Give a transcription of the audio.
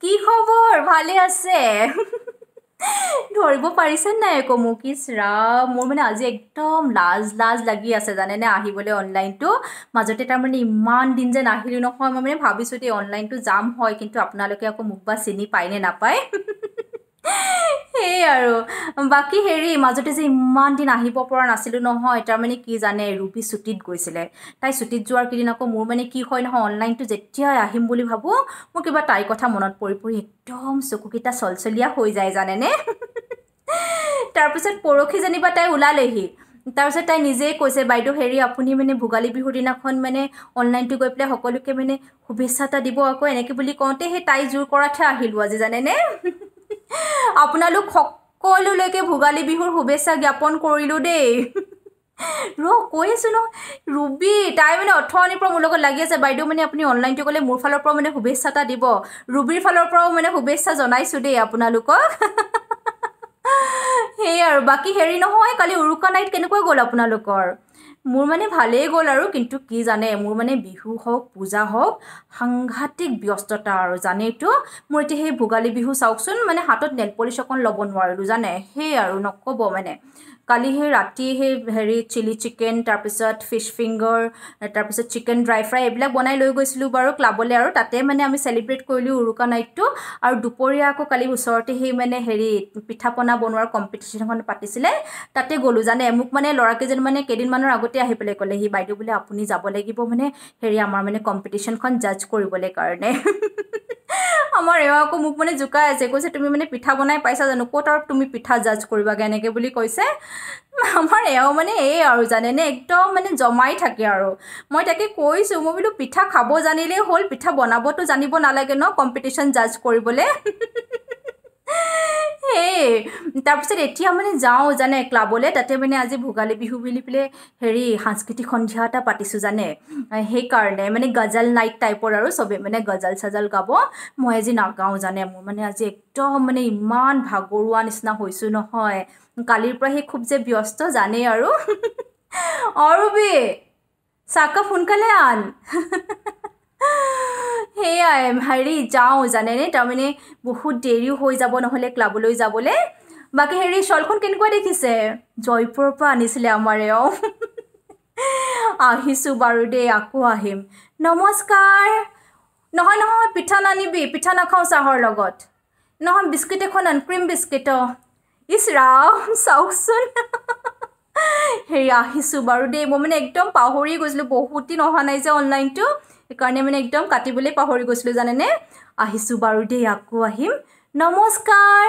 কি খবৰ ভালে আছে ধৰিব পাৰিছে নাই আকৌ মোক ইছৰা মোৰ মানে আজি একদম লাজ লাগি আছে জানেনে আহিবলৈ অনলাইনটো মাজতে তাৰ মানে ইমান দিন যে নাহিলো নহয় মই মানে ভাবিছো যে অনলাইনটো যাম হয় কিন্তু আপোনালোকে আকৌ মোক বা চিনি পায়নে নাপায় সেই আৰু বাকি হেৰি মাজতে যে ইমান দিন আহিব পৰা নাছিলো নহয় তাৰ মানে কি জানে ৰুবি ছুটিত গৈছিলে তাই ছুটিত যোৱাৰ কেইদিন আকৌ মোৰ মানে কি হয় নহয় অনলাইনটো যেতিয়াই আহিম বুলি ভাবো মোৰ কিবা তাইৰ কথা মনত পৰি একদম চকুকেইটা চলচলীয়া হৈ যায় জানেনে তাৰপিছত পৰখি যেনিবা তাই ওলালেহি তাৰপিছত তাই নিজেই কৈছে বাইদেউ হেৰি আপুনি মানে ভোগালী বিহুৰ দিনাখন মানে অনলাইনটো গৈ পেলাই সকলোকে মানে শুভেচ্ছা এটা দিব আকৌ এনেকৈ বুলি কওঁতে সেই তাই জোৰ কৰাতহে আহিলোঁ আজি জানেনে আপোনালোক সকলোলৈকে ভোগালী বিহুৰ শুভেচ্ছা জ্ঞাপন কৰিলোঁ দেই কৈ আছো ন ৰুবি তাই মানে অথনিৰ পৰা মোৰ লগত লাগি আছে বাইদেউ মানে আপুনি অনলাইনটো গ'লে মোৰ ফালৰ পৰা মানে শুভেচ্ছা এটা দিব ৰুবিৰ ফালৰ পৰাও মানে শুভেচ্ছা জনাইছোঁ দেই আপোনালোকক সেই আৰু বাকী হেৰি নহয় কালি উৰুকা নাইট কেনেকুৱা গ'ল আপোনালোকৰ মোৰ মানে ভালেই গ'ল আৰু কিন্তু কি জানে মোৰ মানে বিহু হওক পূজা হওক সাংঘাতিক ব্যস্ততা আৰু জানেইতো মোৰ এতিয়া সেই ভোগালী বিহু চাওকচোন মানে হাতত নেল পলিচ অকণ ল'ব নোৱাৰিলোঁ জানে সেই আৰু নক'ব মানে কালি সেই ৰাতি সেই হেৰি চিলি চিকেন তাৰপিছত ফিছ ফিংগাৰ তাৰপিছত চিকেন ড্ৰাই ফ্ৰাই এইবিলাক বনাই লৈ গৈছিলোঁ বাৰু ক্লাবলৈ আৰু তাতে মানে আমি চেলিব্ৰেট কৰিলোঁ উৰুকা নাইটটো আৰু দুপৰীয়া আকৌ কালি ওচৰতে সেই মানে হেৰি পিঠা পনা বনোৱাৰ কম্পিটিশ্যন এখন পাতিছিলে তাতে গ'লোঁ জানে মোক মানে ল'ৰাকেইজন মানে কেইদিনমানৰ আগতে আহি পেলাই ক'লে সি বাইদেউ বোলে আপুনি যাব লাগিব মানে হেৰি আমাৰ মানে কম্পিটিশ্যনখন জাজ কৰিবলৈ কাৰণে আমাৰ এওঁ আকৌ মোক মানে জোকাই আছে কৈছে তুমি মানে পিঠা বনাই পাইছা জানো ক'ত আৰু তুমি পিঠা জাজ কৰিবাগৈ এনেকৈ বুলি কৈছে আমাৰ এওঁ মানে এই আৰু জানেনে একদম মানে জমাই থাকে আৰু মই তাকে কৈছোঁ মই বোলো পিঠা খাব জানিলেই হ'ল পিঠা বনাবতো জানিব নালাগে ন কম্পিটিশ্যন জাজ কৰিবলৈ সেই তাৰপিছত এতিয়া মানে যাওঁ জানে ক্লাবলৈ তাতে মানে আজি ভোগালী বিহু বুলি পেলাই হেৰি সাংস্কৃতিক সন্ধিয়া এটা পাতিছোঁ জানে সেইকাৰণে মানে গজল নাইট টাইপৰ আৰু চবে মানে গজল চজল গাব মই আজি নাগাওঁ জানে মোৰ মানে আজি একদম মানে ইমান ভাগৰুৱা নিচিনা হৈছোঁ নহয় কালিৰ পৰা সেই খুব যে ব্যস্ত জানেই আৰু ৰুবি চাহকাপ সোনকালে আন সেয়াই হেৰি যাওঁ জানেনে তাৰমানে বহুত দেৰিও হৈ যাব নহ'লে ক্লাবলৈ যাবলৈ বাকী হেৰি শ্বলখন কেনেকুৱা দেখিছে জয়পুৰৰ পৰা আনিছিলে আমাৰ এওঁ আহিছোঁ বাৰু দেই আকৌ আহিম নমস্কাৰ নহয় পিঠা নানিবি পিঠা নাখাওঁ চাহৰ লগত নহয় বিস্কুট এখন আন ক্ৰীম বিস্কুট ইছ ৰাম চাওকচোন হেৰি আহিছোঁ বাৰু দেই মই মানে একদম পাহৰি গৈছিলোঁ বহুত দিন অহা নাই যে অনলাইনটো সেইকাৰণে মানে একদম কাটিবলৈ পাহৰি গৈছিলোঁ জানেনে আহিছোঁ বাৰু দেই আকৌ আহিম নমস্কাৰ